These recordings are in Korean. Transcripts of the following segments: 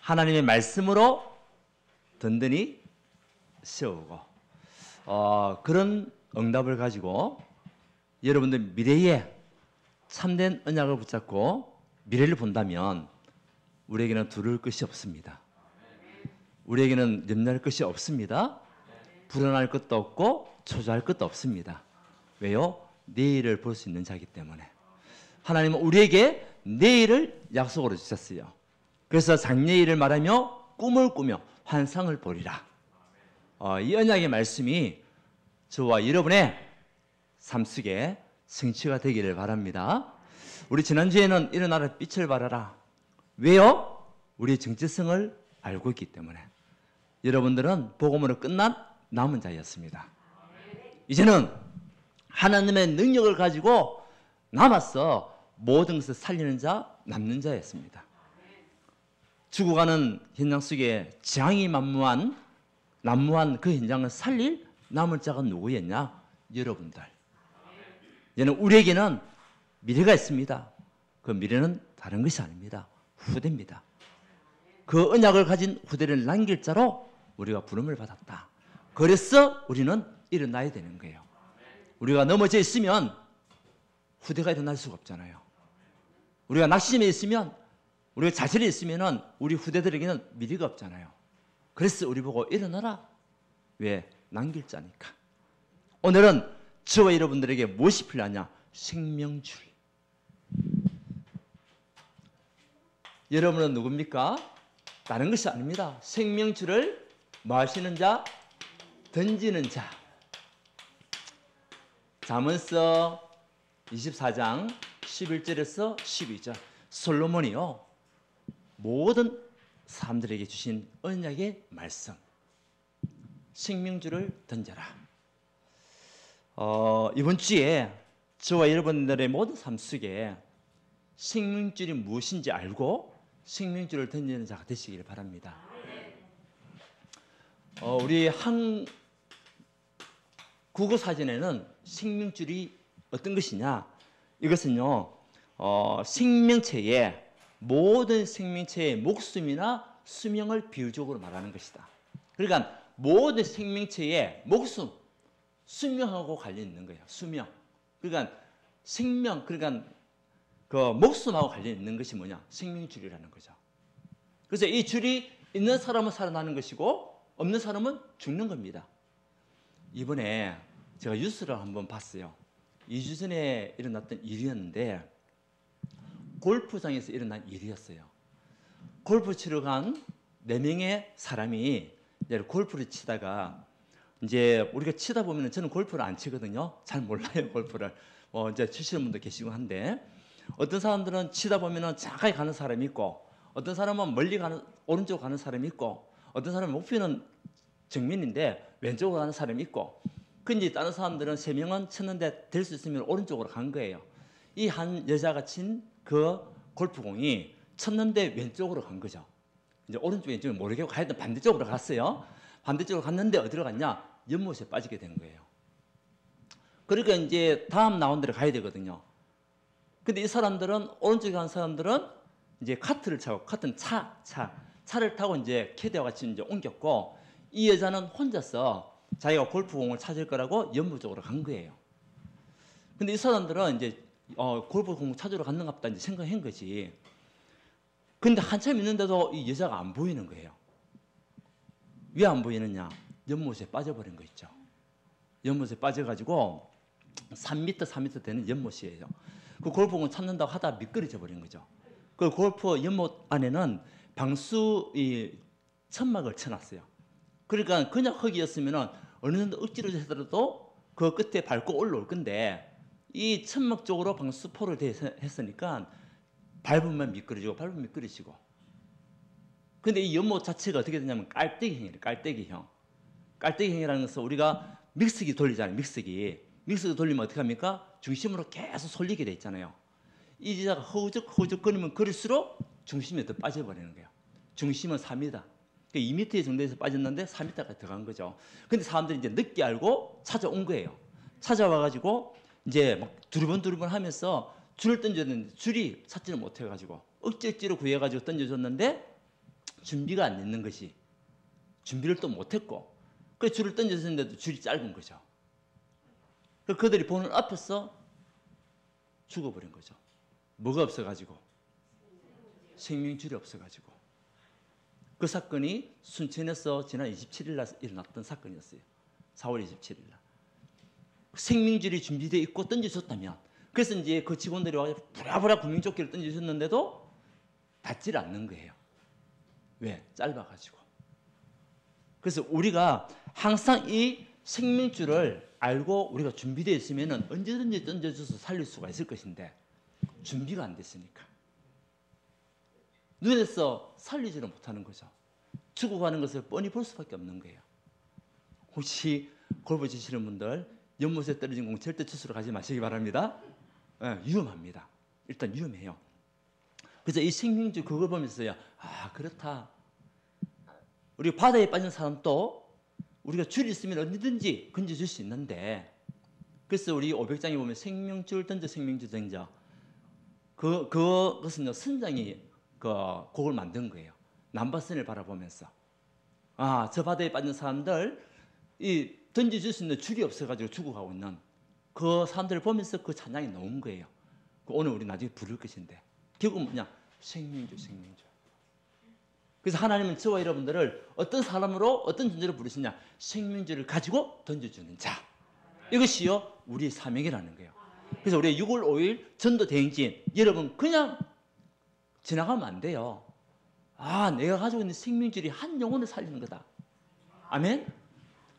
하나님의 말씀으로 든든히 세우고 그런 응답을 가지고 여러분들 미래에 참된 언약을 붙잡고 미래를 본다면 우리에게는 두려울 것이 없습니다. 우리에게는 염려할 것이 없습니다. 불안할 것도 없고 초조할 것도 없습니다. 왜요? 내일을 볼 수 있는 자이기 때문에. 하나님은 우리에게 내일을 약속으로 주셨어요. 그래서 장래일을 말하며 꿈을 꾸며 환상을 보리라. 이 언약의 말씀이 저와 여러분의 삶 속에 성취가 되기를 바랍니다. 우리 지난주에는 일어나라 빛을 발하라. 왜요? 우리의 정체성을 알고 있기 때문에. 여러분들은 복음으로 끝난 남은 자였습니다. 이제는 하나님의 능력을 가지고 남아서 모든 것을 살리는 자, 남는 자였습니다. 죽어가는 현장 속에 재앙이 난무한 그 현장을 살릴 남은 자가 누구였냐? 여러분들. 이제는 우리에게는 미래가 있습니다. 그 미래는 다른 것이 아닙니다. 후대입니다. 그 언약을 가진 후대를 남길 자로 우리가 부름을 받았다. 그래서 우리는 일어나야 되는 거예요. 우리가 넘어져 있으면 후대가 일어날 수가 없잖아요. 우리가 낙심해 있으면, 우리가 좌절해 있으면 우리 후대들에게는 미래가 없잖아요. 그래서 우리 보고 일어나라. 왜? 남길 자니까. 오늘은 저와 여러분들에게 무엇이 필요하냐? 생명줄. 여러분은 누굽니까? 다른 것이 아닙니다. 생명줄을 뭐 하시는 자? 던지는 자. 잠언서 24장 11절에서 12절. 솔로몬이요, 모든 사람들에게 주신 언약의 말씀. 생명줄을 던져라. 이번 주에 저와 여러분들의 모든 삶 속에 생명줄이 무엇인지 알고 생명줄을 던지는 자가 되시기를 바랍니다. 우리 한 국어 사전에는 생명줄이 어떤 것이냐? 이것은요, 생명체의 모든 생명체의 목숨이나 수명을 비유적으로 말하는 것이다. 그러니까 모든 생명체의 목숨, 수명하고 관련 있는 거예요. 수명. 그러니까 생명, 그러니까 그 목숨하고 관련 있는 것이 뭐냐? 생명줄이라는 거죠. 그래서 이 줄이 있는 사람은 살아나는 것이고 없는 사람은 죽는 겁니다. 이번에 제가 뉴스를 한번 봤어요. 2주 전에 일어났던 일이었는데 골프장에서 일어난 일이었어요. 골프 치러 간 4명의 사람이 이제 골프를 치다가, 이제 우리가 치다 보면, 저는 골프를 안 치거든요. 잘 몰라요, 골프를. 이제 치시는 분도 계시고 한데, 어떤 사람들은 치다 보면 가까이 가는 사람이 있고, 어떤 사람은 멀리 가는, 오른쪽으로 가는 사람이 있고, 어떤 사람은 목표는 정면인데 왼쪽으로 가는 사람이 있고, 근데 다른 사람들은 3명은 쳤는데 될 수 있으면 오른쪽으로 간 거예요. 이 한 여자가 친 그 골프공이 쳤는데 왼쪽으로 간 거죠. 이제 오른쪽 왼쪽을 모르겠고 하여튼 반대쪽으로 갔어요. 반대쪽으로 갔는데 어디로 갔냐? 연못에 빠지게 된 거예요. 그러니까 이제 다음 라운드로 가야 되거든요. 근데 이 사람들은, 오른쪽에 간 사람들은 이제 카트를 타고, 카트는 차를 타고 이제 캐디와 같이 이제 옮겼고, 이 여자는 혼자서 자기가 골프공을 찾을 거라고 연못 쪽으로 간 거예요. 근데 이 사람들은 이제 골프공 찾으러 갔는가 보다 이제 생각한 거지. 근데 한참 있는데도 이 여자가 안 보이는 거예요. 왜 안 보이느냐? 연못에 빠져버린 거 있죠. 연못에 빠져가지고 3m 되는 연못이에요. 그 골프공을 찾는다고 하다 미끄러져 버린 거죠. 그 골프 연못 안에는 방수 천막을 쳐놨어요. 그러니까 그냥 흙이었으면 어느 정도 억지로 하더라도 그 끝에 밟고 올라올 건데, 이 천막 쪽으로 방수포를 했으니까 밟으면 미끄러지고 밟으면 미끄러지고. 근데 이 연못 자체가 어떻게 되냐면 깔때기형이에요. 깔때기형. 깔때기형이라는 것은 우리가 믹서기 돌리잖아요. 믹서기 돌리면 어떻게 합니까? 중심으로 계속 쏠리게 돼 있잖아요. 이 여자가 허우적거리면 그럴수록 중심이 더 빠져버리는 거예요. 중심은 4m. 2m 정도에서 빠졌는데 4m까지 들어간 거죠. 근데 사람들이 이제 늦게 알고 찾아온 거예요. 찾아와가지고 이제 막 두리번 하면서 줄을 던졌는데 줄이 찾지를 못해가지고 억지로 구해가지고 던져줬는데 준비가 안 됐는 것이, 준비를 또 못했고, 그 줄을 던졌는데도 줄이 짧은 거죠. 그들이 보는 앞에서 죽어버린 거죠. 뭐가 없어가지고? 생명줄이 없어가지고. 그 사건이 순천에서 지난 27일 날 일어났던 사건이었어요. 4월 27일 날. 생명줄이 준비되어 있고 던져줬다면, 그래서 이제 그 직원들이 와서 부랴부랴 구명조끼를 던져줬는데도 닿질 않는 거예요. 왜? 짧아가지고. 그래서 우리가 항상 이 생명줄을 알고 우리가 준비되어 있으면 언제든지 던져줘서 살릴 수가 있을 것인데, 준비가 안 됐으니까 눈에서 살리지를 못하는 거죠. 죽어가는 것을 뻔히 볼 수밖에 없는 거예요. 혹시 골프 치시는 분들 연못에 떨어진 공 절대 투수로 가지 마시기 바랍니다. 위험합니다. 일단 위험해요. 그래서 이 생명줄 그걸 보면서요, 아 그렇다. 우리 바다에 빠진 사람도 우리가 줄이 있으면 언제든지 건져줄 수 있는데, 그래서 우리 500장에 보면 생명줄 던져 생명줄 던져, 그것은 선장이 그 곡을 만든 거예요. 남바선을 바라보면서, 아 저 바다에 빠진 사람들 이 던져줄 수 있는 줄이 없어가지고 죽어가고 있는 그 사람들을 보면서 그 찬양이 나온 거예요. 오늘 우리 나중에 부를 것인데, 결국은 뭐냐? 생명줄, 생명줄. 그래서 하나님은 저와 여러분들을 어떤 사람으로, 어떤 존재로 부르시냐? 생명줄을 가지고 던져주는 자. 이것이요 우리의 사명이라는 거예요. 그래서 우리 6월 5일 전도 대행진, 여러분 그냥 지나가면 안 돼요. 아 내가 가지고 있는 생명줄이 한 영혼을 살리는 거다. 아멘?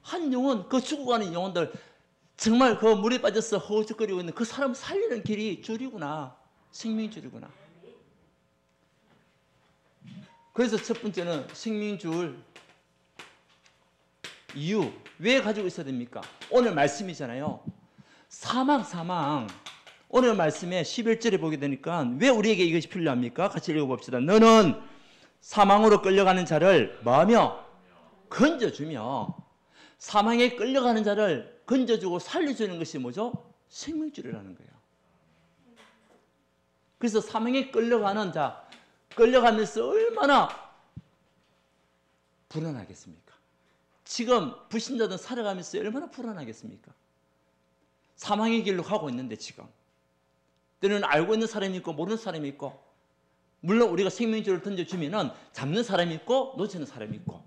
한 영혼, 그 죽어가는 영혼들, 정말 그 물에 빠져서 허우적거리고 있는 그 사람을 살리는 길이 줄이구나. 생명줄이구나. 그래서 첫 번째는 생명줄 이유, 왜 가지고 있어야 됩니까? 오늘 말씀이잖아요. 사망. 오늘 말씀에 11절에 보게 되니까 왜 우리에게 이것이 필요합니까? 같이 읽어봅시다. 너는 사망으로 끌려가는 자를 뭐하며? 건져주며. 사망에 끌려가는 자를 건져주고 살려주는 것이 뭐죠? 생명줄이라는 거예요. 그래서 사망에 끌려가는 자, 끌려가면서 얼마나 불안하겠습니까? 지금 불신자들 살아가면서 얼마나 불안하겠습니까? 사망의 길로 가고 있는데 지금 때로는 알고 있는 사람이 있고 모르는 사람이 있고, 물론 우리가 생명줄을 던져주면은 잡는 사람이 있고 놓치는 사람이 있고,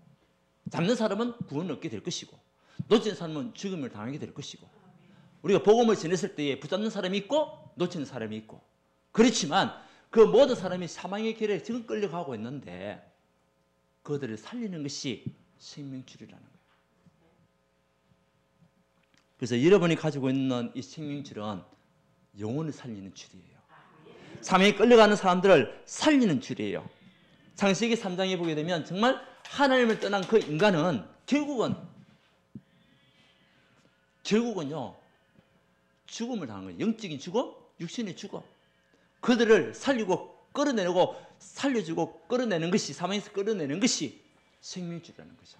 잡는 사람은 구원을 얻게 될 것이고 놓치는 사람은 죽음을 당하게 될 것이고, 우리가 복음을 전했을 때에 붙잡는 사람이 있고 놓치는 사람이 있고, 그렇지만 그 모든 사람이 사망의 길에 지금 끌려가고 있는데 그들을 살리는 것이 생명줄이라는 거예요. 그래서 여러분이 가지고 있는 이 생명줄은 영혼을 살리는 줄이에요. 사망에 끌려가는 사람들을 살리는 줄이에요. 창세기 3장에 보게 되면 정말 하나님을 떠난 그 인간은 결국은요 죽음을 당한 거예요. 영적인 죽음, 육신의 죽음. 그들을 살리고 끌어내고 살려주고 끌어내는 것이, 사망에서 끌어내는 것이 생명줄이라는 거죠.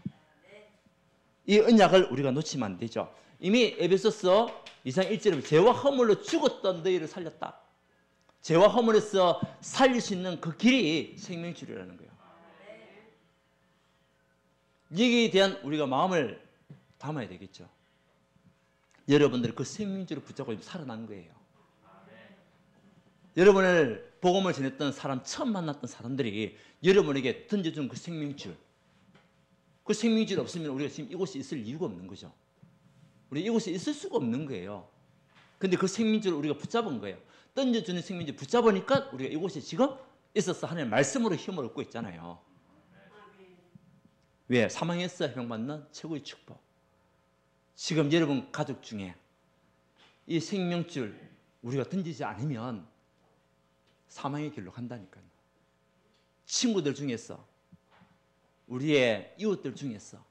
이 언약을 우리가 놓치면 안 되죠. 이미 에베소서 2장 1절에 죄와 허물로 죽었던 너희를 살렸다. 죄와 허물에서 살릴 수 있는 그 길이 생명줄이라는 거예요. 여기에 대한 우리가 마음을 담아야 되겠죠. 여러분들이 그 생명줄을 붙잡고 살아난 거예요. 여러분을 복음을 전했던 사람, 처음 만났던 사람들이 여러분에게 던져준 그 생명줄, 그 생명줄 없으면 우리가 지금 이곳에 있을 이유가 없는 거죠. 우리 이곳에 있을 수가 없는 거예요. 근데 그 생명줄을 우리가 붙잡은 거예요. 던져주는 생명줄 붙잡으니까 우리가 이곳에 지금 있어서 하나님의 말씀으로 힘을 얻고 있잖아요. 왜? 사망에서 해방받는 최고의 축복. 지금 여러분 가족 중에 이 생명줄 우리가 던지지 않으면 사망의 길로 간다니까요. 친구들 중에서, 우리의 이웃들 중에서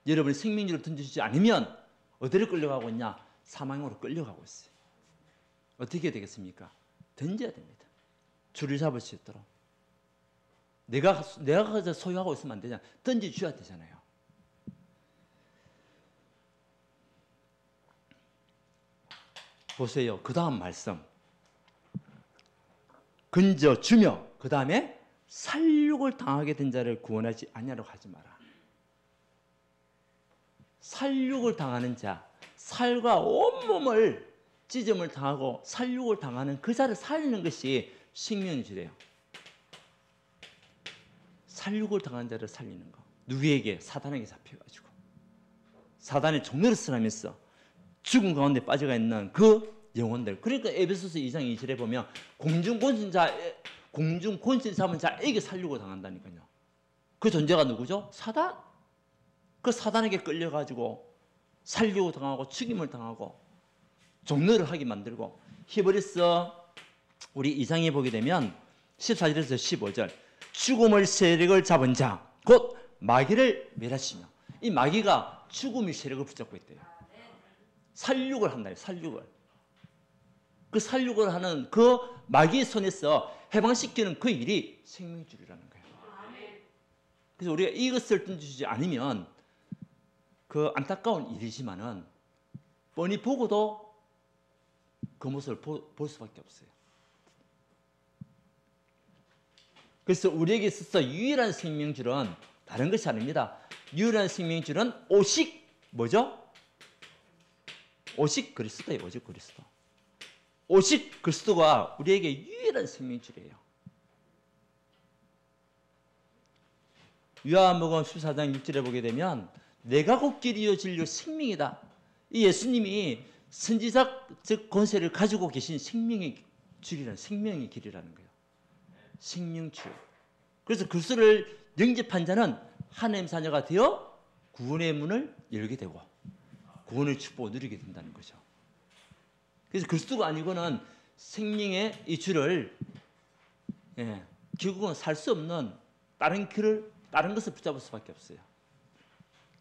여러분이 생명줄을 던져주지 않으면 어디를 끌려가고 있냐? 사망으로 끌려가고 있어요. 어떻게 해야 되겠습니까? 던져야 됩니다. 줄을 잡을 수 있도록. 내가 소유하고 있으면 안 되잖아요. 던져줘야 되잖아요. 보세요. 그 다음 말씀. 건져주며 그 다음에 살육을 당하게 된 자를 구원하지 아니하려고 하지 마라. 살육을 당하는 자, 살과 온몸을 찢음을 당하고 살육을 당하는 그 자를 살리는 것이 생명줄이에요. 살육을 당한 자를 살리는 거. 누구에게? 사단에게 잡혀가지고 사단의 종노릇을 하면서 죽음 가운데 빠져가 있는 그 영혼들. 그러니까 에베소서 2장 2절에 보면 공중권세 잡은 자에게 살육을 당한다니까요. 그 존재가 누구죠? 사단. 그 사단에게 끌려가지고 살육을 당하고 죽임을 당하고 종노릇을 하게 만들고. 히브리서 우리 2장에 보게 되면 14절에서 15절, 죽음의 세력을 잡은 자 곧 마귀를 멸하시며. 이 마귀가 죽음의 세력을 붙잡고 있대요. 살육을 한다. 살육을. 그 살육을 하는 그 마귀의 손에서 해방시키는 그 일이 생명줄이라는 거예요. 그래서 우리가 이것을 던지지 않으면 그 안타까운 일이지만은 뻔히 보고도 그 모습을 볼 수밖에 없어요. 그래서 우리에게 있어서 유일한 생명줄은 다른 것이 아닙니다. 유일한 생명줄은 오직 뭐죠? 오직 그리스도예요. 오직 그리스도. 오직 그리스도가 우리에게 유일한 생명줄이에요. 요한복음 14장 6절에 보게 되면 내가 곧 길이요 진리요 생명이다. 이 예수님이 선지자적 즉 권세를 가지고 계신 생명의 줄이라는, 생명의 길이라는 거예요. 생명줄. 그래서 그리스도를 영접한 자는 하나님 자녀가 되어 구원의 문을 열게 되고 구원의 축복을 누리게 된다는 거죠. 그래서 그리스도가 아니고는 생명의 이 줄을 결국은 살 수 없는 다른 것을 붙잡을 수밖에 없어요.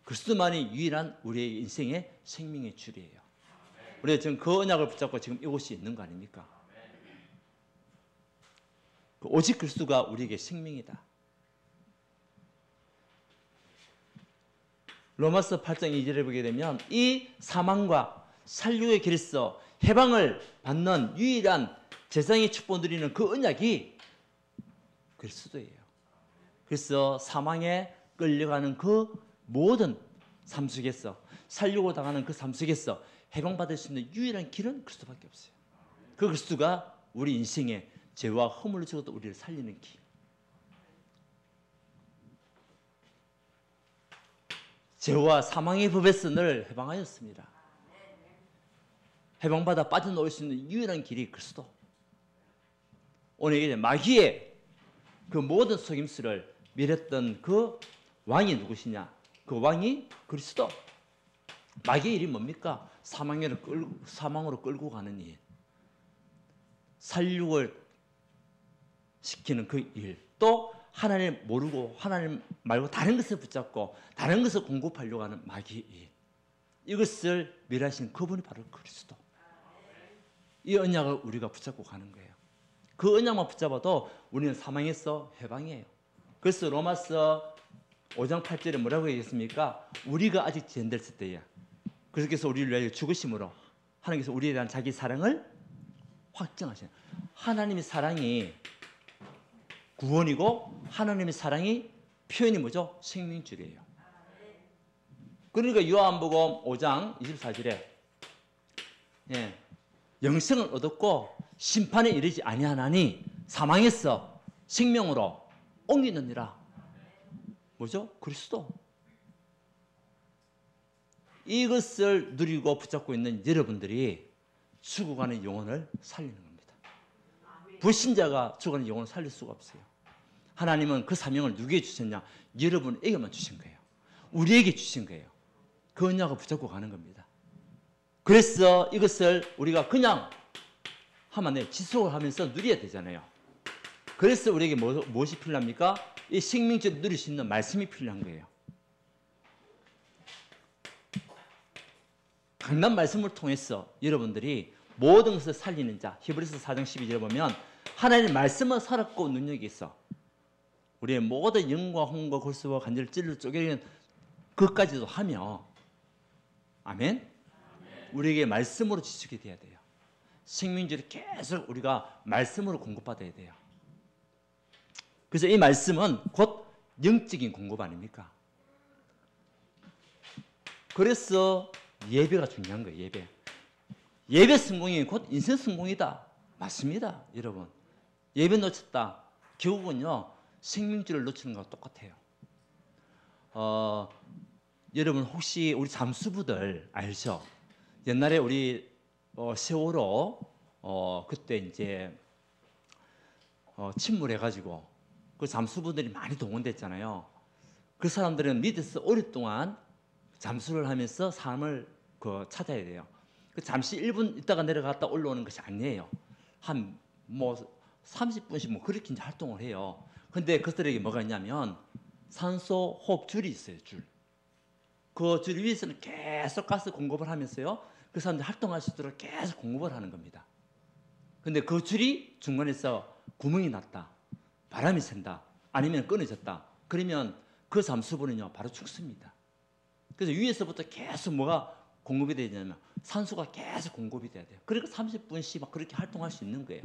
그리스도만이 유일한 우리의 인생의 생명의 줄이에요. 우리가 지금 그 언약을 붙잡고 지금 이곳이 있는 거 아닙니까? 오직 그리스도가 우리에게 생명이다. 로마서 8장 2절에 보게 되면 이 사망과 살육의 길에서 해방을 받는 유일한 재상의 축복 누리는 그 언약이 그리스도예요. 그래서 사망에 끌려가는 그 모든 삶 속에서, 살육을 당하는 그 삶 속에서 해방받을 수 있는 유일한 길은 그리스도밖에 없어요. 그 그리스도가 우리 인생의 죄와 허물을 죽어도 우리를 살리는 길. 죄와 사망의 법에서 늘 해방하였습니다. 해방받아 빠져나올 수 있는 유일한 길이 그리스도. 오늘 이제 마귀의 그 모든 속임수를 밀었던 그 왕이 누구시냐? 그 왕이 그리스도. 마귀의 일이 뭡니까? 사망으로 끌고 가는 일. 살육을 시키는 그 일. 또 하나님 모르고 하나님 말고 다른 것을 붙잡고 다른 것을 공급하려고 하는 마귀의 일. 이것을 멸하신 그분이 바로 그리스도. 이 언약을 우리가 붙잡고 가는 거예요. 그 언약만 붙잡아도 우리는 사망에서 해방이에요. 그래서 로마서 5장 8절에 뭐라고 얘기했습니까? 우리가 아직 죄인됐을 때야. 그래서 우리를 위하여 죽으심으로 하나님께서 우리에 대한 자기 사랑을 확증하시는. 하나님의 사랑이 구원이고 하나님의 사랑이 표현이 뭐죠? 생명줄이에요. 그러니까 요한복음 5장 24절에 영생을 얻었고 심판에 이르지 아니하나니 사망에서 생명으로 옮기느니라. 뭐죠? 그리스도. 이것을 누리고 붙잡고 있는 여러분들이 죽어가는 영혼을 살리는 겁니다. 불신자가 죽어가는 영혼을 살릴 수가 없어요. 하나님은 그 사명을 누구에게 주셨냐? 여러분에게만 주신 거예요. 우리에게 주신 거예요. 그 언약을 붙잡고 가는 겁니다. 그래서 이것을 우리가 그냥 하면 안 돼요. 지속을 하면서 누려야 되잖아요. 그래서 우리에게 무엇이 필요합니까? 이 생명줄을 누릴 수 있는 말씀이 필요한 거예요. 강단 말씀을 통해서 여러분들이 모든 것을 살리는 자, 히브리서 4장 12절에 보면 하나님의 말씀을 살았고 능력이 있어 우리의 모든 영과 혼과 골수와 관절을 찔러 쪼개는 그것까지도 하며 아멘? 우리에게 말씀으로 지식이 돼야 돼요. 생명줄이 계속 우리가 말씀으로 공급받아야 돼요. 그래서 이 말씀은 곧 영적인 공급 아닙니까? 그래서 예배가 중요한 거예요. 예배. 예배 성공이 곧 인생 성공이다. 맞습니다, 여러분. 예배 놓쳤다. 결국은요, 생명줄을 놓치는 거와 똑같아요. 여러분 혹시 우리 잠수부들 알죠? 옛날에 우리 세월호 그때 이제 침몰해가지고 그 잠수부들이 많이 동원됐잖아요. 그 사람들은 밑에서 오랫동안 잠수를 하면서 삶을 찾아야 돼요. 그 잠시 1분 있다가 내려갔다 올라오는 것이 아니에요. 한 뭐 30분씩 뭐 그렇게 이제 활동을 해요. 근데 그들에게 뭐가 있냐면 산소 호흡 줄이 있어요. 줄. 그 줄 위에서는 계속 가스 공급을 하면서요. 그 사람들 활동할 수 있도록 계속 공급을 하는 겁니다. 근데 그 줄이 중간에서 구멍이 났다. 바람이 샌다. 아니면 끊어졌다. 그러면 그 잠수부는요. 바로 죽습니다. 그래서 위에서부터 계속 뭐가 공급이 되냐면 산소가 계속 공급이 돼야 돼요. 그러니까 30분씩 막 그렇게 활동할 수 있는 거예요.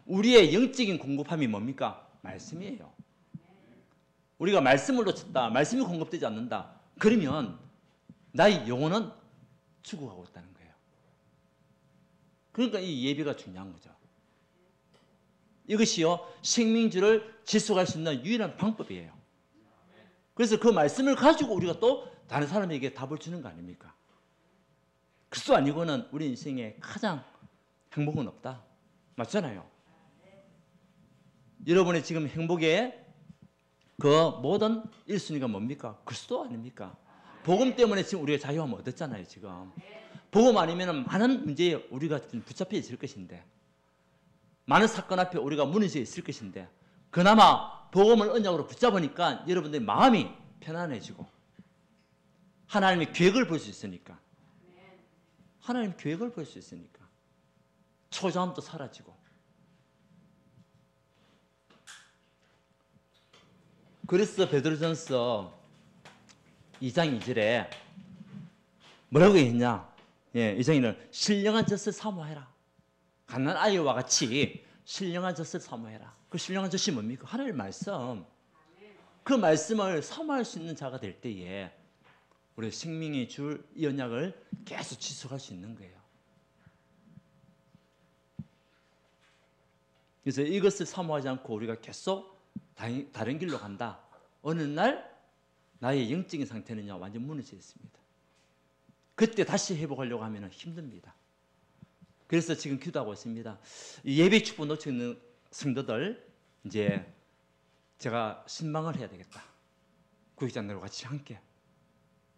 우리의 영적인 공급함이 뭡니까? 말씀이에요. 우리가 말씀을 놓쳤다. 말씀이 공급되지 않는다. 그러면 나의 영혼은 죽어가고 있다는 거예요. 그러니까 이 예배가 중요한 거죠. 이것이요. 생명줄을 지속할 수 있는 유일한 방법이에요. 그래서 그 말씀을 가지고 우리가 또 다른 사람에게 답을 주는 거 아닙니까? 그것도 아니고는 우리 인생에 가장 행복은 없다. 맞잖아요. 여러분의 지금 행복의 그 모든 1순위가 뭡니까? 그리스도 아닙니까? 복음 때문에 지금 우리가 자유함을 얻었잖아요. 지금 복음 아니면 많은 문제에 우리가 붙잡혀 있을 것인데, 많은 사건 앞에 우리가 무너져 있을 것인데, 그나마 복음을 언약으로 붙잡으니까 여러분들의 마음이 편안해지고 하나님의 계획을 볼 수 있으니까, 하나님의 계획을 볼 수 있으니까 초조함도 사라지고. 그래서 베드로전서 2장 2절에 뭐라고 했냐? 예, 2장에는 신령한 젖을 사모해라. 갓난 아이와 같이 신령한 젖을 사모해라. 그 신령한 젖이 뭡니까? 하나님의 말씀. 그 말씀을 사모할 수 있는 자가 될 때에 우리 생명의 줄 이 언약을 계속 지속할 수 있는 거예요. 그래서 이것을 사모하지 않고 우리가 계속 다른 길로 간다. 어느 날 나의 영적인 상태는요 완전 무너져 있습니다. 그때 다시 회복하려고 하면 힘듭니다. 그래서 지금 기도하고 있습니다. 예배 축복 놓치는 성도들 이제 제가 신방을 해야 되겠다. 구역장들과 같이 함께.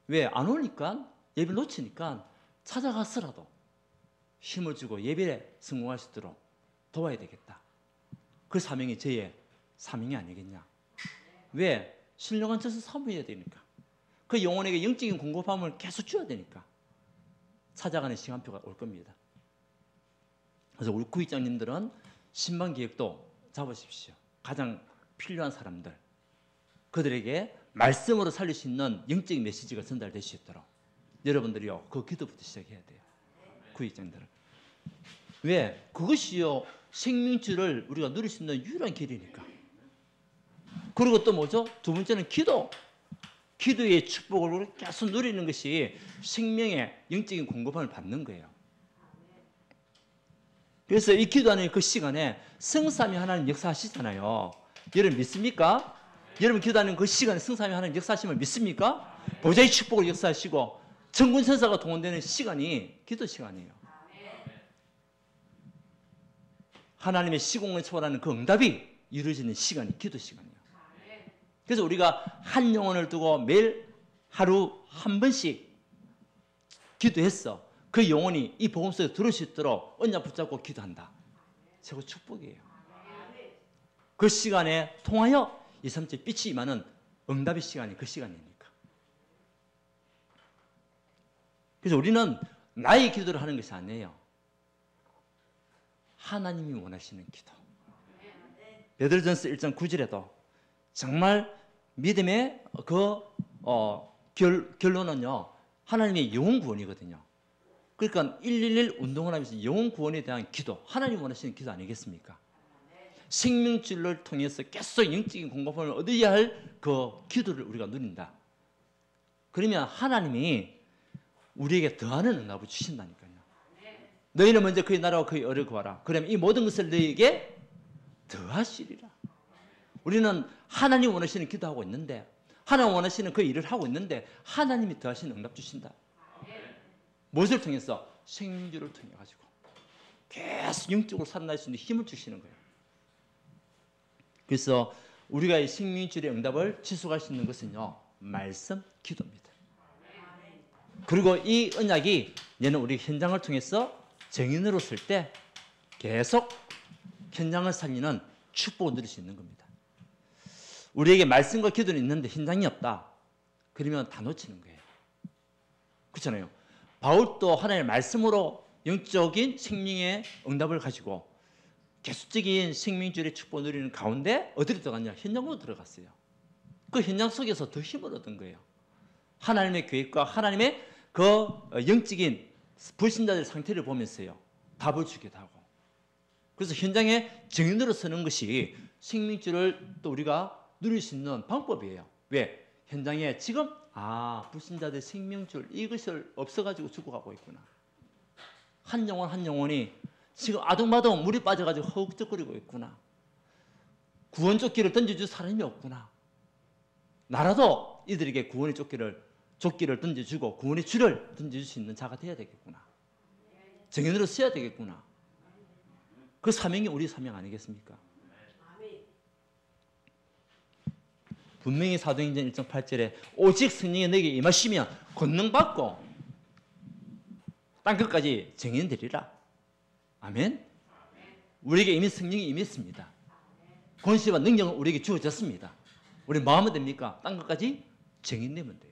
왜? 안 오니까 예배 놓치니까 찾아가서라도 힘을 주고 예배에 성공할 수 있도록 도와야 되겠다. 그 사명이 저의 사명이 아니겠냐. 왜? 신령한 젖을 사모해야 되니까. 그 영혼에게 영적인 공급함을 계속 줘야 되니까 찾아가는 시간표가 올 겁니다. 그래서 우리 구역장님들은 신방 계획도 잡으십시오. 가장 필요한 사람들, 그들에게 말씀으로 살릴 수 있는 영적인 메시지가 전달될 수 있도록 여러분들이요 그 기도부터 시작해야 돼요. 구역장들은. 왜? 그것이요 생명줄을 우리가 누릴 수 있는 유일한 길이니까. 그리고 또 뭐죠? 두 번째는 기도. 기도의 축복을 계속 누리는 것이 생명의 영적인 공급함을 받는 거예요. 그래서 이 기도하는 그 시간에 성삼위 하나님 역사하시잖아요. 여러분 믿습니까? 여러분 기도하는 그 시간에 성삼위 하나님 역사하심을 믿습니까? 보좌의 축복을 역사하시고 천군 천사가 동원되는 시간이 기도 시간이에요. 하나님의 시공을 초월하는 그 응답이 이루어지는 시간이 기도 시간이에요. 그래서 우리가 한 영혼을 두고 매일 하루 한 번씩 기도했어. 그 영혼이 이 복음 속에 들을 수 있도록 언약 붙잡고 기도한다. 최고 축복이에요. 그 시간에 통하여 이 삼체 빛이 임하는 응답의 시간이 그 시간이니까. 그래서 우리는 나의 기도를 하는 것이 아니에요. 하나님이 원하시는 기도. 베드로전서 1장 9절에도 정말 믿음의 그 결론은요 하나님의 영혼 구원이거든요. 그러니까 111 운동을 하면서 영혼 구원에 대한 기도, 하나님 원하시는 기도 아니겠습니까? 생명줄을 통해서 계속 영적인 공급을 얻어야 할 그 기도를 우리가 누린다. 그러면 하나님이 우리에게 더하는 응답을 주신다니까요. 너희는 먼저 그의 나라와 그의 의를 구하라. 그러면 이 모든 것을 너희에게 더하시리라. 우리는 하나님 원하시는 기도하고 있는데, 하나님 원하시는 그 일을 하고 있는데 하나님이 더하시는 응답 주신다. 무엇을 통해서? 생명줄을 통해 가지고 계속 영적으로 살아날 수 있는 힘을 주시는 거예요. 그래서 우리가 이 생명줄의 응답을 지속할 수 있는 것은요, 말씀, 기도입니다. 그리고 이 언약이 얘는 우리 현장을 통해서 증인으로 쓸 때 계속 현장을 살리는 축복을 누릴 수 있는 겁니다. 우리에게 말씀과 기도는 있는데 현장이 없다. 그러면 다 놓치는 거예요. 그렇잖아요. 바울도 하나님의 말씀으로 영적인 생명의 응답을 가지고 계속적인 생명줄의 축복을 누리는 가운데 어디로 들어갔냐? 현장으로 들어갔어요. 그 현장 속에서 더 힘을 얻은 거예요. 하나님의 계획과 하나님의 그 영적인 불신자들 상태를 보면서요, 답을 주기도 하고. 그래서 현장에 증인으로 서는 것이 생명줄을 또 우리가 누릴 수 있는 방법이에요. 왜? 현장에 지금 불신자들 생명줄 이것을 없어가지고 죽어가고 있구나. 한 영혼 한 영혼이 지금 아동마동 물에 빠져가지고 허우적거리고 있구나. 구원조끼를 던져줄 사람이 없구나. 나라도 이들에게 구원의 조끼를 던져주고 구원의 줄을 던져줄 수 있는 자가 되어야 되겠구나. 정인으로 써야 되겠구나. 그 사명이 우리 사명 아니겠습니까? 분명히 사도행전 1.8절에 오직 성령이 너에게 임하시면 권능받고 땅끝까지 증인 되리라. 아멘. 우리에게 이미 성령이 임했습니다. 권세와 능력은 우리에게 주어졌습니다. 우리 마음은 됩니까? 땅끝까지 증인되면 돼요.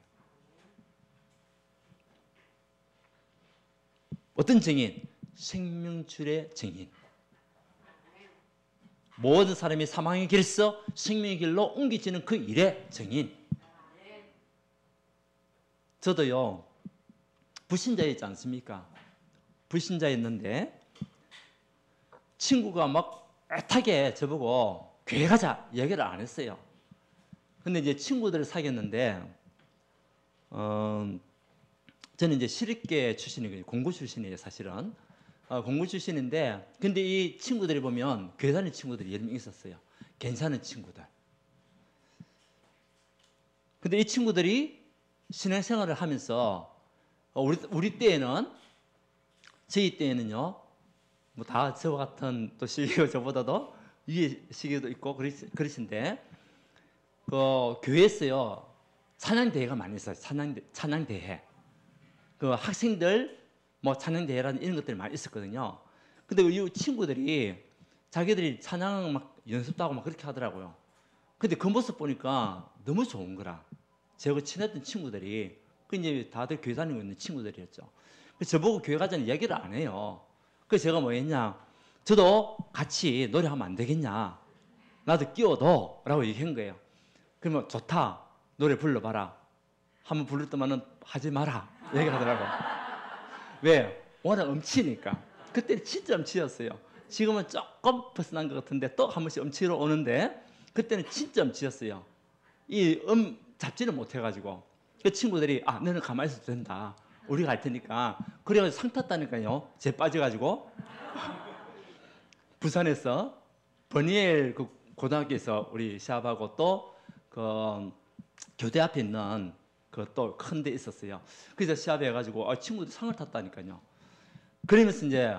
어떤 증인? 생명줄의 증인. 모든 사람이 사망의 길에서 생명의 길로 옮겨지는 그 일의 증인. 저도요, 불신자였지 않습니까? 불신자였는데 친구가 막 애타게 저보고 교회 가자 얘기를 안 했어요. 근데 이제 친구들을 사귀었는데 저는 이제 실업계 출신이거든요. 공고 출신이에요, 사실은. 공고 출신인데 근데 이 친구들이 보면 교회 다니는 친구들이 여러 명 있었어요. 괜찮은 친구들. 근데 이 친구들이 신앙생활을 하면서 우리 때에는, 저희 때에는요, 뭐 다 저와 같은 또 시기고 저보다도 위에 시기도 있고 그러신데 그 교회에서요 찬양대회가 많이 있어요. 찬양대회. 그 학생들 뭐 찬양대회라는 이런 것들이 많이 있었거든요. 근데 이 친구들이 자기들이 찬양 막 연습도 하고 막 그렇게 하더라고요. 근데 그 모습 보니까 너무 좋은 거라. 제가 친했던 친구들이 그 이제 다들 교회 다니고 있는 친구들이었죠. 그래서 저보고 교회 가자는 얘기를 안 해요. 그래서 제가 뭐 했냐? 저도 같이 노래하면 안 되겠냐? 나도 끼워도 라고 얘기한 거예요. 그러면 좋다. 노래 불러봐라. 한번 부를 때만은 하지 마라. 얘기하더라고. 왜? 워낙 음치니까. 그때는 진짜 음치였어요. 지금은 조금 벗어난 것 같은데 또 한 번씩 음치로 오는데 그때는 진짜 음치였어요. 이 잡지를 못 해가지고 그 친구들이 너는 가만히 있어도 된다. 우리가 할 테니까. 그래가지고 상 탔다니까요. 재 빠져가지고 부산에서 버니엘 그 고등학교에서 우리 시합하고 또 그 교대 앞에 있는 그 또 큰 데 있었어요. 그래서 시합해가지고 친구들 상을 탔다니까요. 그러면서 이제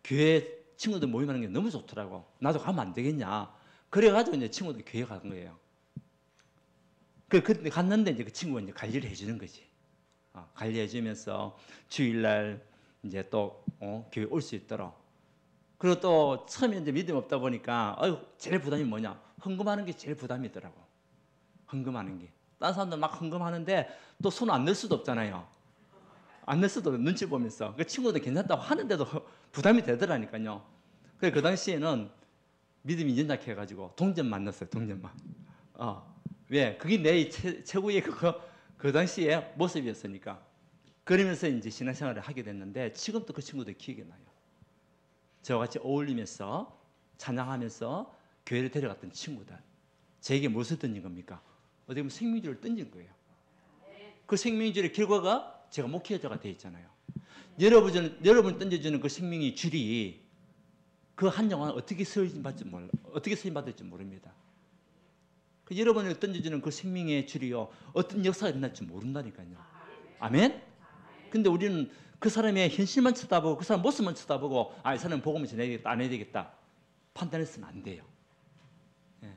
교회 친구들 모임하는 게 너무 좋더라고. 나도 가면 안 되겠냐. 그래가지고 이제 친구들 교회 간 거예요. 그때 갔는데 이제 그 친구가 이제 관리를 해주는 거지. 관리해주면서 주일날 이제 또 교회 올 수 있도록. 그리고 또 처음에 이제 믿음이 없다 보니까 제일 부담이 뭐냐? 헌금하는 게 제일 부담이더라고. 헌금하는 게. 다른 사람들 막 헌금하는데 또 손 안 낼 수도 없잖아요. 안 낼 수도 눈치 보면서. 그 친구들 괜찮다고 하는데도 부담이 되더라니까요. 그래서 그 당시에는 믿음이 연약해가지고 동전만 넣었어요. 동전만. 왜? 그게 내 최고의 그 당시에 모습이었으니까. 그러면서 이제 신앙생활을 하게 됐는데 지금도 그 친구들 기억이 나요. 저와 같이 어울리면서 찬양하면서 교회를 데려갔던 친구들. 제게 무엇을 던진 겁니까? 어떻게 보면 생명줄을 던진 거예요. 그 생명줄의 결과가 제가 목회자가 되어 있잖아요. 여러분 던져주는 그 생명의 줄이 그 한 영혼 어떻게 쓰임받을지 모릅니다. 그 여러분을 던져주는 그 생명의 줄이요, 어떤 역사가 일어날지 모른다니까요. 아멘? 근데 우리는 그 사람의 현실만 쳐다보고 그 사람 모습만 쳐다보고 이 사람은 복음을 전해야 되겠다, 안 해야 되겠다 판단해서는 안 돼요. 예.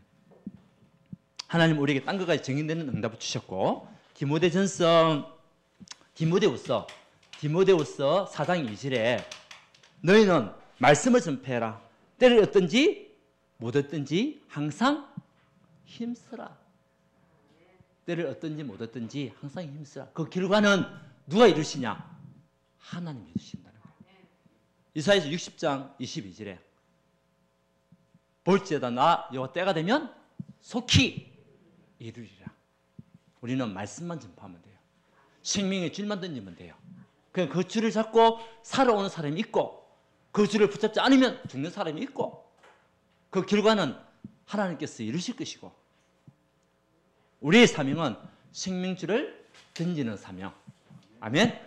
하나님 우리에게 딴 것까지 정의되는 응답을 주셨고, 디모데후서 4장 2절에 너희는 말씀을 전폐해라. 때를 얻든지 못 얻든지 항상 힘쓰라. 때를 얻든지 못 얻든지 항상 힘쓰라. 그 결과는 누가 이루시냐? 하나님이 이루신다는 거예요. 이사야서 60장 22절에 볼지어다 나 여호와 때가 되면 속히 이루리라. 우리는 말씀만 전파하면 돼요. 생명의 줄만 던지면 돼요. 그냥 그 줄을 잡고 살아오는 사람이 있고, 그 줄을 붙잡지 않으면 죽는 사람이 있고, 그 결과는 하나님께서 이루실 것이고, 우리의 사명은 생명줄을 던지는 사명. 아멘?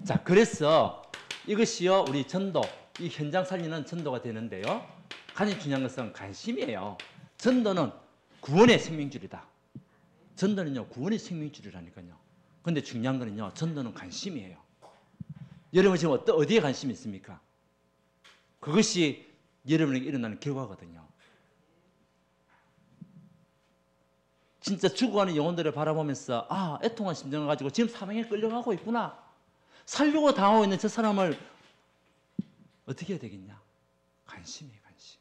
자, 그래서 이것이요, 우리 전도, 이 현장 살리는 전도가 되는데요, 가장 중요한 것은 관심이에요. 전도는 구원의 생명줄이다. 전도는요, 구원의 생명줄이라니까요. 근데 중요한 거는요, 전도는 관심이에요. 여러분 지금 어디에 관심이 있습니까? 그것이 여러분에게 일어나는 결과거든요. 진짜 죽어가는 영혼들을 바라보면서 애통한 심정을 가지고 지금 사망에 끌려가고 있구나. 살려고 당하고 있는 저 사람을 어떻게 해야 되겠냐? 관심이에요, 관심.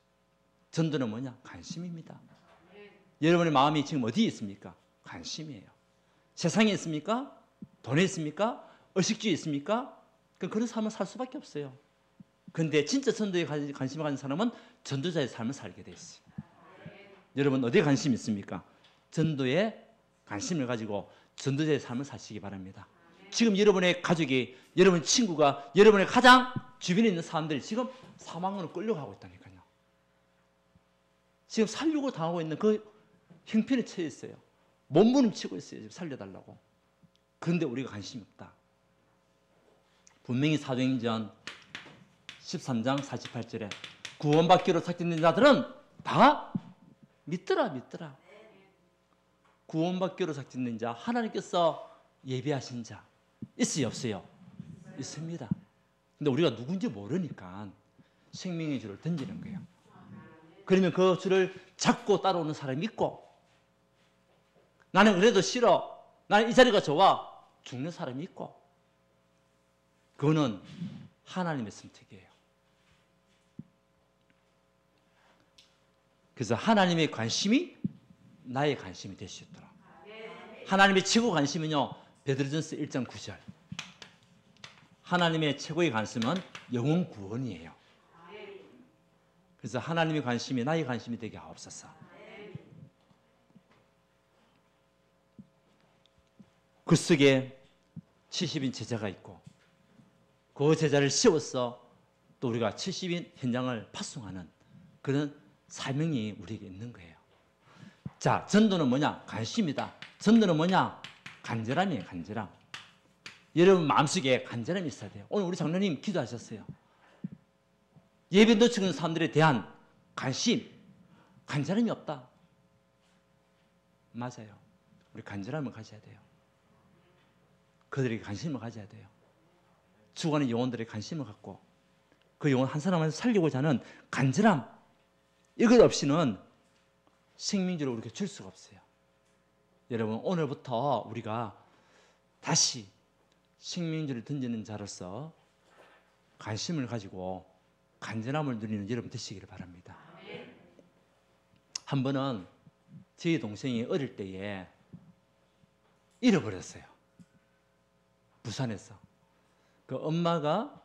전도는 뭐냐? 관심입니다. 여러분의 마음이 지금 어디에 있습니까? 관심이에요. 세상에 있습니까? 돈에 있습니까? 의식주의에 있습니까? 그런 삶을 살 수밖에 없어요. 그런데 진짜 전도에 관심을 가진 사람은 전도자의 삶을 살게 돼 있어요. 여러분 어디에 관심이 있습니까? 전도에 관심을 가지고 전도자의 삶을 사시기 바랍니다. 지금 여러분의 가족이, 여러분 친구가, 여러분의 가장 주변에 있는 사람들이 지금 사망으로 끌려가고 있다니까요. 지금 살려고 당하고 있는 그 형편에 처해 있어요. 몸부림치고 있어요. 지금 살려달라고. 그런데 우리가 관심이 없다. 분명히 사도행전 13장 48절에 구원받기로 작정된 자들은 다 믿더라. 구원받기로 작정된 자, 하나님께서 예비하신 자 있어요, 없어요? 있습니다. 근데 우리가 누군지 모르니까 생명의 줄을 던지는 거예요. 그러면 그 줄을 잡고 따라오는 사람이 있고, 나는 그래도 싫어, 나는 이 자리가 좋아, 죽는 사람이 있고, 그거는 하나님의 선택이에요. 그래서 하나님의 관심이 나의 관심이 될 수 있도록. 하나님의 최고 관심은요, 베드로전서 1장 9절. 하나님의 최고의 관심은 영혼 구원이에요. 그래서 하나님의 관심이 나의 관심이 되게 하옵소서. 그 속에 70인 제자가 있고, 그 제자를 씌워서 또 우리가 70인 현장을 파송하는 그런 사명이 우리에게 있는 거예요. 자, 전도는 뭐냐? 관심이다. 전도는 뭐냐? 간절함이에요, 간절함. 여러분 마음속에 간절함이 있어야 돼요. 오늘 우리 장로님 기도하셨어요. 예배 놓치는 사람들에 대한 관심, 간절함이 없다. 맞아요. 우리 간절함을 가져야 돼요. 그들에게 관심을 가져야 돼요. 죽어가는 영혼들의 관심을 갖고 그 영혼 한 사람을 살리고자 하는 간절함, 이것 없이는 생명줄을 우리가 줄 수가 없어요. 여러분 오늘부터 우리가 다시 생명줄을 던지는 자로서 관심을 가지고 간절함을 누리는 여러분 되시기를 바랍니다. 한 번은 제 동생이 어릴 때에 잃어버렸어요. 부산에서. 그 엄마가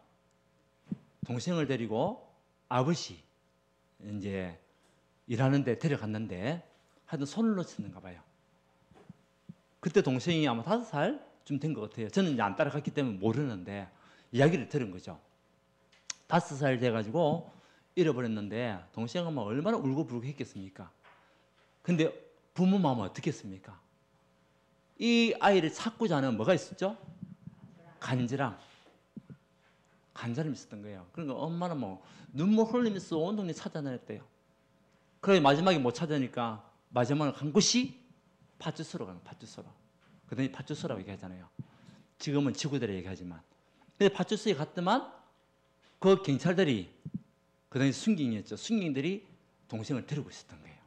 동생을 데리고 아버지 이제 일하는데 데려갔는데 하여튼 손을 놓쳤는가 봐요. 그때 동생이 아마 5살쯤 된 것 같아요. 저는 이제 안 따라갔기 때문에 모르는데 이야기를 들은 거죠. 5살 돼가지고 잃어버렸는데 동생은 뭐 얼마나 울고불고 했겠습니까? 근데 부모 마음은 어떻겠습니까? 이 아이를 찾고자 하는 뭐가 있었죠? 간절함이 있었던 거예요. 그러니까 엄마는 뭐 눈물 흘리면서 온 동네 찾아다녔대요. 그래 마지막에 못 찾으니까 마지막에 간 곳이 파주소로 가는 파주소로. 그다음에 파주소라고 얘기하잖아요. 지금은 지구대라 얘기하지만. 근데 파주소에 갔더만 그 경찰들이 그다음에 순경이었죠. 순경들이 동생을 데리고 있었던 거예요.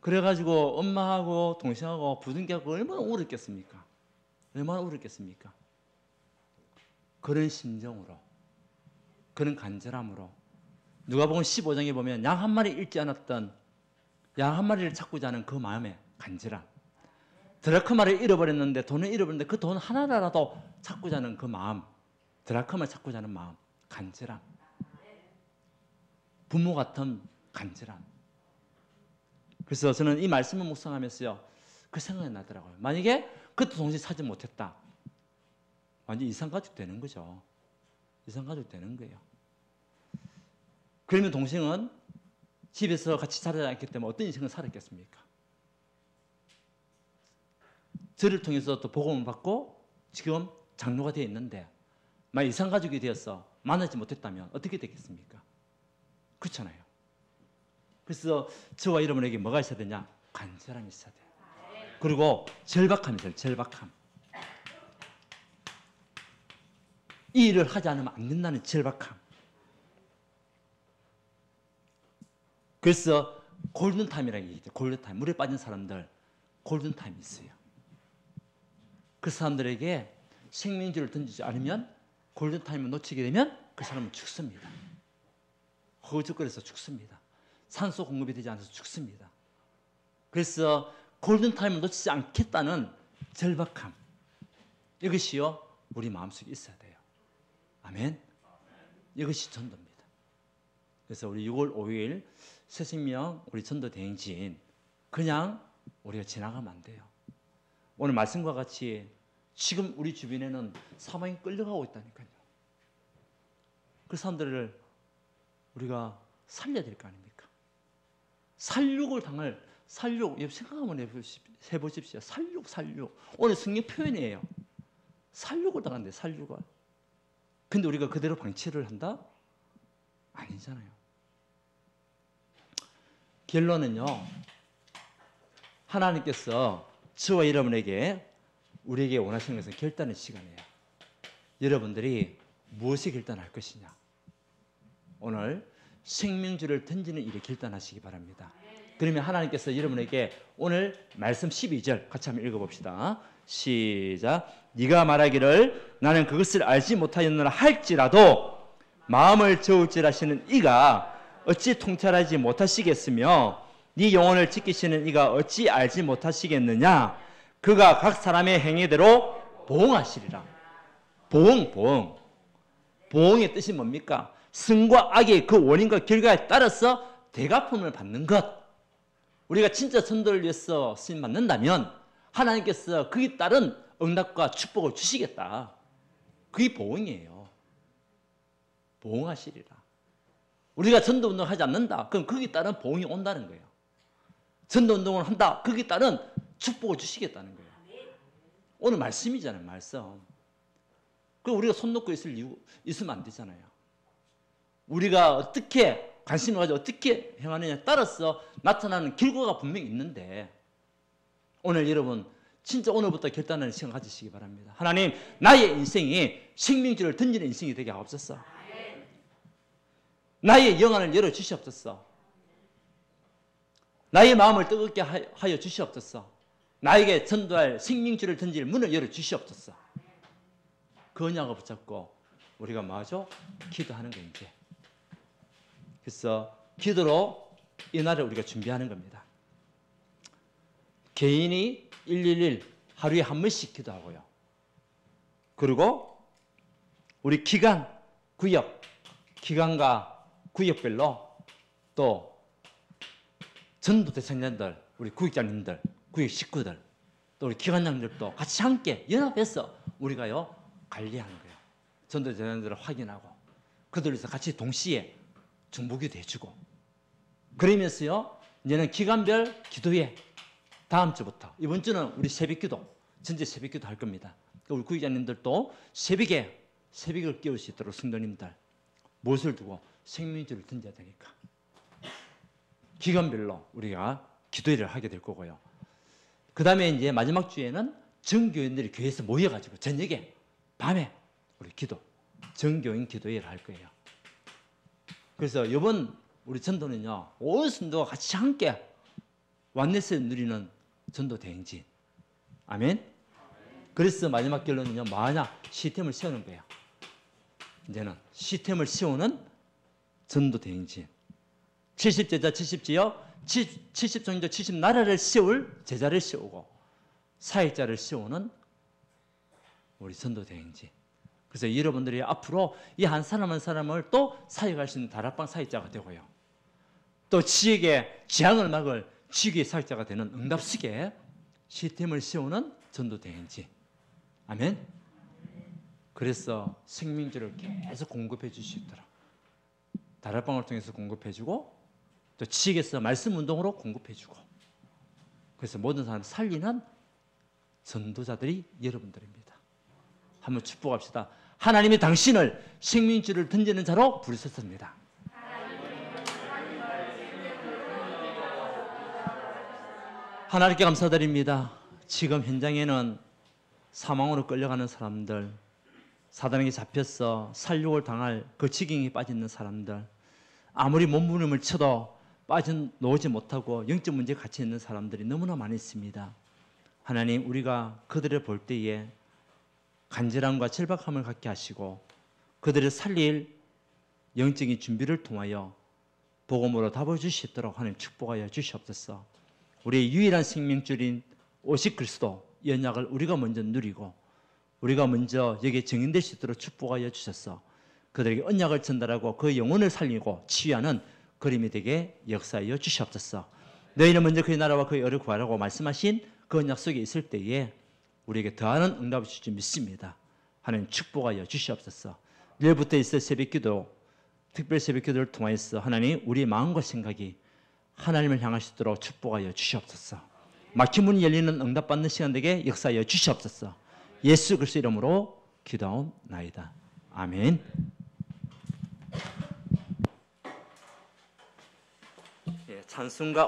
그래가지고 엄마하고 동생하고 부둥켜하고 얼마나 울었겠습니까? 얼마나 울었겠습니까? 그런 심정으로, 그런 간절함으로 누가복음 15장에 보면 양 한 마리 잃지 않았던 양 한 마리를 찾고자 하는 그 마음의 간절함, 드라크마를 잃어버렸는데 돈을 잃어버렸는데 그 돈 하나라도 찾고자 하는 그 마음, 드라크마를 찾고자 하는 마음, 간절함, 부모 같은 간절함. 그래서 저는 이 말씀을 묵상하면서요, 그 생각이 나더라고요. 만약에 그때 동시에 찾지 못했다, 완전 이산가족 되는 거죠. 이산가족 되는 거예요. 그러면 동생은 집에서 같이 자라지 않기 때문에 어떤 인생을 살았겠습니까? 저를 통해서 또 복음을 받고 지금 장로가 되어 있는데 만약 이산가족이 되어서 만나지 못했다면 어떻게 되겠습니까? 그렇잖아요. 그래서 저와 여러분에게 뭐가 있어야 되냐? 간절함이 있어야 돼요. 그리고 절박함이 있어요. 절박함. 이 일을 하지 않으면 안 된다는 절박함. 그래서 골든타임이라고 얘기해요. 골든타임. 물에 빠진 사람들 골든타임이 있어요. 그 사람들에게 생명줄을 던지지 않으면 골든타임을 놓치게 되면 그 사람은 죽습니다. 허우적거려서 죽습니다. 산소 공급이 되지 않아서 죽습니다. 그래서 골든타임을 놓치지 않겠다는 절박함, 이것이요 우리 마음속에 있어야 돼요. 아멘. 이것이 전도입니다. 그래서 우리 6월 5일 새생명 우리 전도 대행진 그냥 우리가 지나가면 안 돼요. 오늘 말씀과 같이 지금 우리 주변에는 사망이 끌려가고 있다니까요. 그 사람들을 우리가 살려야 될 거 아닙니까? 살육을 당할, 살육, 생각 한번 해보십시오. 살육. 오늘 성경 표현이에요. 살육을 당한대, 살육을. 근데 우리가 그대로 방치를 한다? 아니잖아요. 결론은요, 하나님께서 저와 여러분에게, 우리에게 원하시는 것은 결단의 시간이에요. 여러분들이 무엇을 결단할 것이냐. 오늘 생명줄을 던지는 일을 결단하시기 바랍니다. 그러면 하나님께서 여러분에게 오늘 말씀 12절 같이 한번 읽어봅시다. 시작. 네가 말하기를 나는 그것을 알지 못하였느라 할지라도 마음을 저울질하시는 이가 어찌 통찰하지 못하시겠으며 네 영혼을 지키시는 이가 어찌 알지 못하시겠느냐. 그가 각 사람의 행위대로 보응하시리라. 보응의 뜻이 뭡니까? 선과 악의 그 원인과 결과에 따라서 대가품을 받는 것. 우리가 진짜 전도를 위해서 쓰임 받는다면 하나님께서 그에 따른 응답과 축복을 주시겠다. 그게 보응이에요. 보응하시리라. 우리가 전도운동을 하지 않는다. 그럼 거기에 따른 보응이 온다는 거예요. 전도운동을 한다. 거기에 따른 축복을 주시겠다는 거예요. 오늘 말씀이잖아요. 말씀. 그럼 우리가 손 놓고 있으면 안 되잖아요. 우리가 어떻게 관심을 가지고 어떻게 행하느냐에 따라서 나타나는 결과가 분명히 있는데 오늘 여러분 진짜 오늘부터 결단하는 시간 가지시기 바랍니다. 하나님, 나의 인생이 생명줄을 던지는 인생이 되게 하옵소서. 나의 영안을 열어주시옵소서. 나의 마음을 뜨겁게 하여 주시옵소서. 나에게 전도할 생명줄을 던질 문을 열어주시옵소서. 그 언약을 붙잡고 우리가 뭐하죠? 기도하는 거 이제. 그래서 기도로 이 날을 우리가 준비하는 겁니다. 개인이 111 하루에 한 번씩 기도하고요. 그리고 우리 기관, 구역, 기관과 구역별로 또 전도 대상자들, 우리 구역장님들, 구역 식구들, 또 우리 기관장들도 같이 함께 연합해서 우리가요 관리하는 거예요. 전도 대상자들을 확인하고 그들에서 같이 동시에 중보기도 해주고 그러면서요 이제는 기간별 기도회 다음 주부터 이번 주는 우리 새벽기도 전체 새벽기도 할 겁니다. 우리 구역장님들도 새벽을 깨울 수 있도록 성도님들 무엇을 두고 생명줄을 던져야 되니까 기간별로 우리가 기도회를 하게 될 거고요. 그 다음에 이제 마지막 주에는 전교인들이 교회에서 모여가지고 저녁에 밤에 우리 전교인 기도회를 할 거예요. 그래서 이번 우리 전도는요 온 성도가 같이 함께 완넷을 누리는 전도 대행진. 아멘. 그래서 마지막 결론은요 만약 시스템을 세우는 거예요. 이제는 시스템을 세우는 전도 대행진. 70제자 70지역 70종교 70나라를 세울 제자를 세우고 사역자를 세우는 우리 전도 대행진. 그래서 여러분들이 앞으로 이 한 사람 한 사람을 또 사역할 수 있는 다락방 사역자가 되고요. 또 지역의 재앙을 막을 지역의 사역자가 되는 응답식의 시스템을 세우는 전도 대행진. 아멘. 그래서 생명줄을 계속 공급해 줄 수 있도록 다락방을 통해서 공급해 주고 또 지역에서 말씀 운동으로 공급해 주고 그래서 모든 사람 살리는 전도자들이 여러분들입니다. 한번 축복합시다. 하나님이 당신을 생명줄을 던지는 자로 부르셨습니다. 하나님께 감사드립니다. 지금 현장에는 사망으로 끌려가는 사람들, 사단에게 잡혀서 살육을 당할 그 지경에 빠져 있는 사람들, 아무리 몸부림을 쳐도 빠져나오지 못하고 영적 문제에 갇혀 있는 사람들이 너무나 많이 있습니다. 하나님, 우리가 그들을 볼 때에 간절함과 절박함을 갖게 하시고 그들을 살릴 영적인 준비를 통하여 복음으로 답을 주시도록 하나님 축복하여 주시옵소서. 우리의 유일한 생명줄인 오직 그리스도 이 언약을 우리가 먼저 누리고 우리가 먼저 여기에 정인될 수 있도록 축복하여 주셔서 그들에게 언약을 전달하고 그 영혼을 살리고 치유하는 그림이 되게 역사하여 주시옵소서. 너희는 먼저 그의 나라와 그의 의를 구하라고 말씀하신 그 언약 속에 있을 때에 우리에게 더하는 응답을 주실 줄 믿습니다. 하나님 축복하여 주시옵소서. 내일부터 있을 새벽기도, 특별 새벽기도를 통하여서 하나님 우리의 마음과 생각이 하나님을 향할 수 있도록 축복하여 주시옵소서. 막힌 문이 열리는 응답받는 시간 되게 역사하여 주시옵소서. 예수 그리스도 이름으로 기도하옵나이다. 아멘. 찬송가